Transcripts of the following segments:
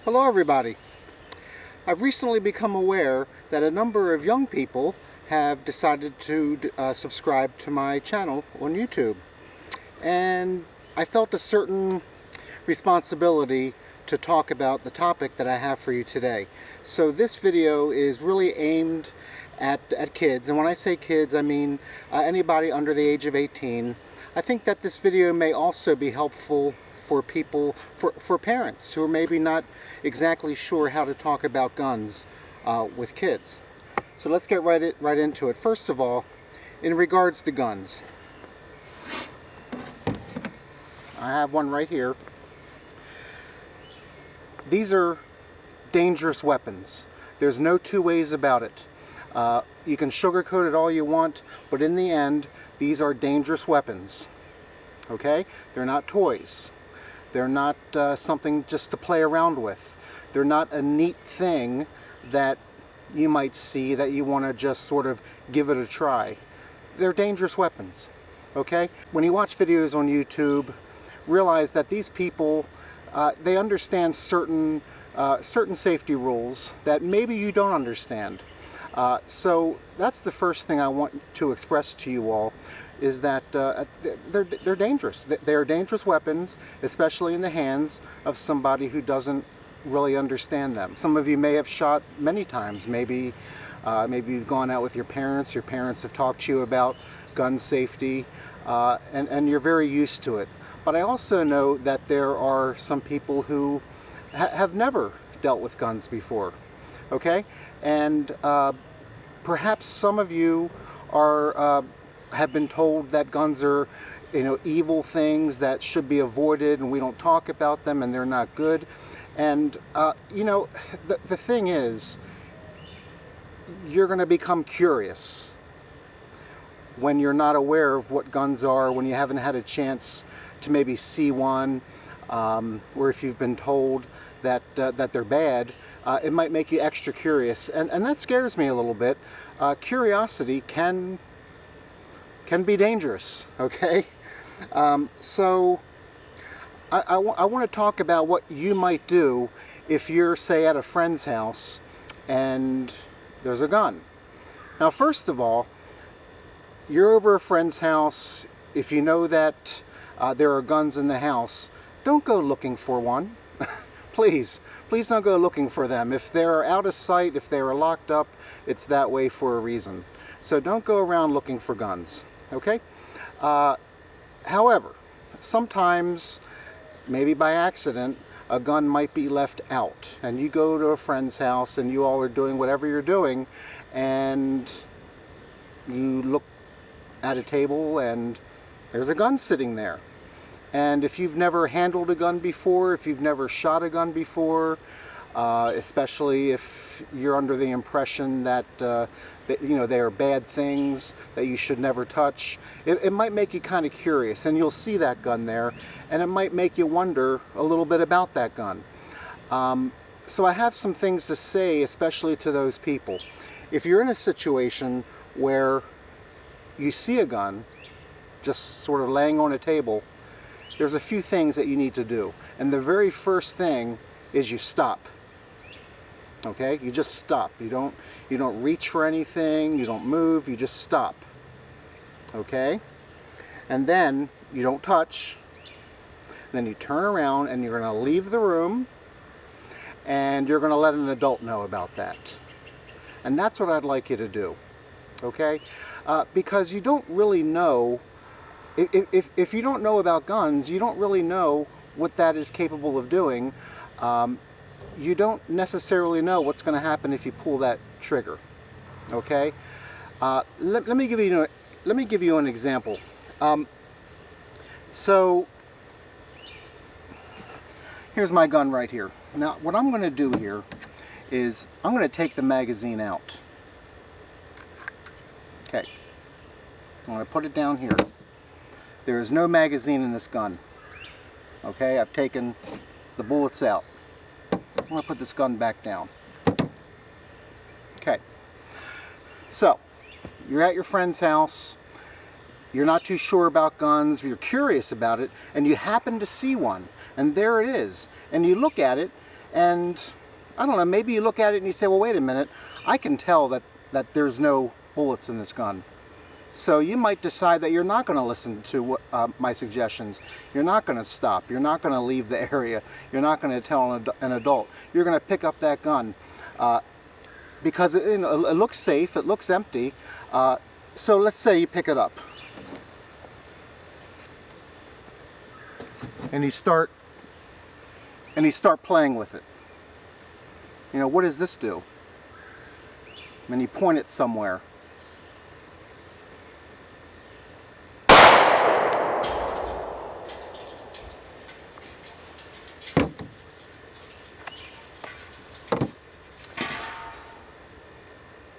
Hello everybody. I've recently become aware that a number of young people have decided to subscribe to my channel on YouTube, and I felt a certain responsibility to talk about the topic that I have for you today. So this video is really aimed at kids, and when I say kids I mean anybody under the age of 18. I think that this video may also be helpful for people, for parents who are maybe not exactly sure how to talk about guns with kids. So let's get right into it. First of all, in regards to guns, I have one right here. These are dangerous weapons. There's no two ways about it. You can sugarcoat it all you want, but in the end, these are dangerous weapons. Okay? They're not toys. They're not something just to play around with. They're not a neat thing that you might see that you want to just sort of give it a try. They're dangerous weapons. Okay? When you watch videos on YouTube, realize that these people, they understand certain safety rules that maybe you don't understand. So that's the first thing I want to express to you all, is that they're dangerous. They're dangerous weapons, especially in the hands of somebody who doesn't really understand them. Some of you may have shot many times. Maybe you've gone out with your parents have talked to you about gun safety, and you're very used to it. But I also know that there are some people who have never dealt with guns before. Okay? And perhaps some of you have been told that guns are, evil things that should be avoided, and we don't talk about them, and they're not good. And the thing is, you're going to become curious when you're not aware of what guns are, when you haven't had a chance to maybe see one, or if you've been told that they're bad. It might make you extra curious, and that scares me a little bit. Curiosity can be dangerous, okay? So I want to talk about what you might do if you're, say, at a friend's house and there's a gun. Now, first of all, you're over a friend's house. If you know that there are guns in the house, don't go looking for one. Please don't go looking for them. If they're out of sight, if they're locked up, it's that way for a reason. So don't go around looking for guns, okay? However, sometimes, maybe by accident, a gun might be left out, and you go to a friend's house and you all are doing whatever you're doing, and you look at a table and there's a gun sitting there. And if you've never handled a gun before, if you've never shot a gun before, especially if you're under the impression that, they are bad things that you should never touch, it might make you kind of curious, and you'll see that gun there, and it might make you wonder a little bit about that gun. So I have some things to say, especially to those people. If you're in a situation where you see a gun just sort of laying on a table, there's a few things that you need to do. And the very first thing is you stop. Okay? You just stop. You don't reach for anything, you don't move, you just stop. Okay? And then you don't touch. Then you turn around and you're going to leave the room, and you're going to let an adult know about that. And that's what I'd like you to do. Okay? Because you don't really know. If you don't know about guns, you don't really know what that is capable of doing. You don't necessarily know what's going to happen if you pull that trigger. Okay? Let me give you an example. So here's my gun right here. Now, what I'm going to do here is I'm going to take the magazine out. Okay. I'm going to put it down here. There is no magazine in this gun. Okay, I've taken the bullets out. I'm going to put this gun back down. Okay. So, you're at your friend's house. You're not too sure about guns. You're curious about it, and you happen to see one. And there it is. And you look at it, And I don't know, maybe you look at it and you say, well, wait a minute, I can tell that there's no bullets in this gun. So you might decide that you're not going to listen to my suggestions. You're not going to stop. You're not going to leave the area. You're not going to tell an adult. You're going to pick up that gun because it looks safe, it looks empty. So let's say you pick it up and you start playing with it. You know, what does this do? And you point it somewhere.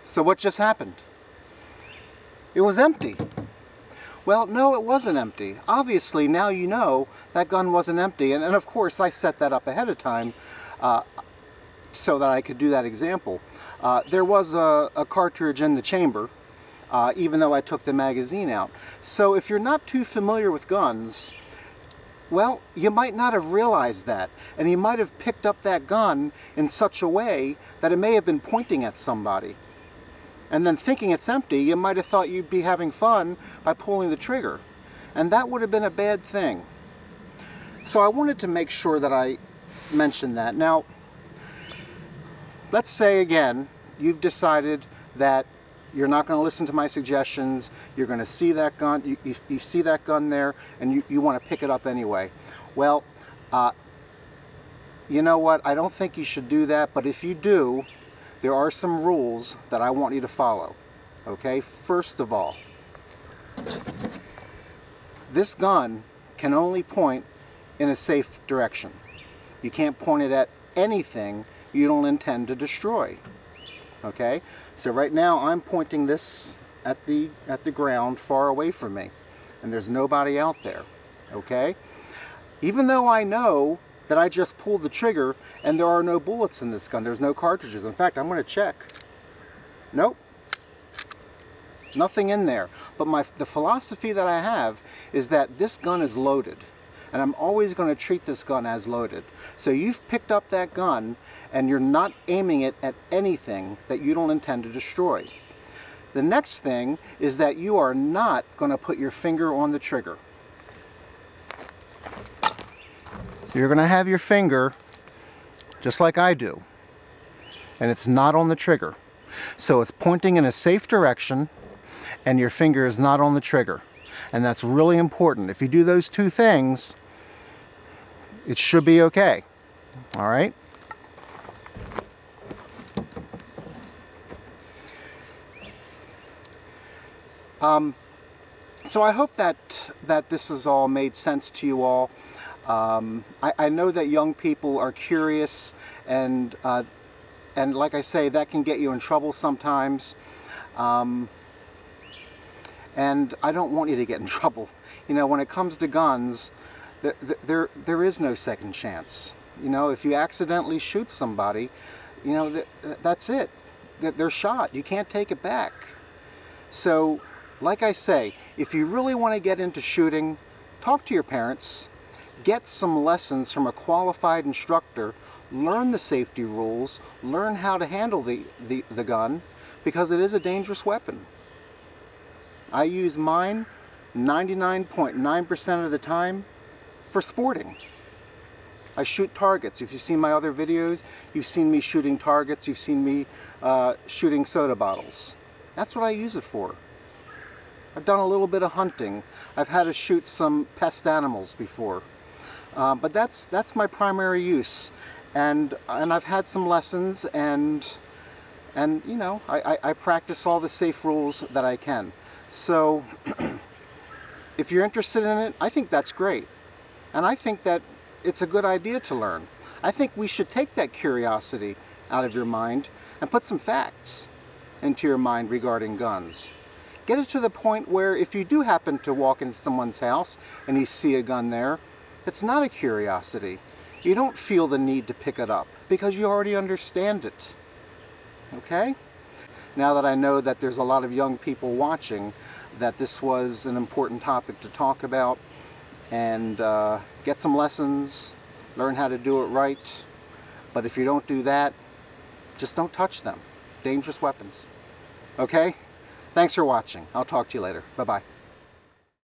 So what just happened? It was empty. Well, no, it wasn't empty. Obviously, now you know that gun wasn't empty. And of course, I set that up ahead of time so that I could do that example. There was a cartridge in the chamber, even though I took the magazine out. So if you're not too familiar with guns, well, you might not have realized that. And you might have picked up that gun in such a way that it may have been pointing at somebody. And then thinking it's empty, you might have thought you'd be having fun by pulling the trigger. And that would have been a bad thing. So I wanted to make sure that I mentioned that. Now, let's say again, you've decided that you're not going to listen to my suggestions, you're going to see that gun, you see that gun there, and you want to pick it up anyway. Well, you know what, I don't think you should do that, but if you do, there are some rules that I want you to follow. Okay, first of all, this gun can only point in a safe direction. You can't point it at anything you don't intend to destroy. Okay, so right now I'm pointing this at the ground far away from me, and there's nobody out there. Okay, even though I know that I just pulled the trigger and there are no bullets in this gun, there's no cartridges. In fact, I'm going to check. Nope, nothing in there. But the philosophy that I have is that this gun is loaded, and I'm always going to treat this gun as loaded. So you've picked up that gun and you're not aiming it at anything that you don't intend to destroy. The next thing is that you are not going to put your finger on the trigger. So you're going to have your finger just like I do, and it's not on the trigger. So it's pointing in a safe direction and your finger is not on the trigger. And that's really important. If you do those two things, it should be okay. All right? So I hope that this has all made sense to you all. I know that young people are curious, and like I say, that can get you in trouble sometimes. And I don't want you to get in trouble. You know, when it comes to guns, there is no second chance. You know, if you accidentally shoot somebody, you know, that's it. They're shot. You can't take it back. So, like I say, if you really want to get into shooting, talk to your parents. Get some lessons from a qualified instructor, learn the safety rules, learn how to handle the gun, because it is a dangerous weapon. I use mine 99.9% of the time for sporting. I shoot targets. If you've seen my other videos, you've seen me shooting targets, you've seen me shooting soda bottles. That's what I use it for. I've done a little bit of hunting. I've had to shoot some pest animals before. But that's my primary use, and I've had some lessons, and you know, I practice all the safe rules that I can. So if you're interested in it, I think that's great, and I think that it's a good idea to learn. I think we should take that curiosity out of your mind and put some facts into your mind regarding guns. Get it to the point where if you do happen to walk into someone's house and you see a gun there, it's not a curiosity. You don't feel the need to pick it up because you already understand it. Okay? Now that I know that there's a lot of young people watching, that this was an important topic to talk about, and get some lessons, learn how to do it right. But if you don't do that, just don't touch them. Dangerous weapons. Okay? Thanks for watching. I'll talk to you later. Bye-bye.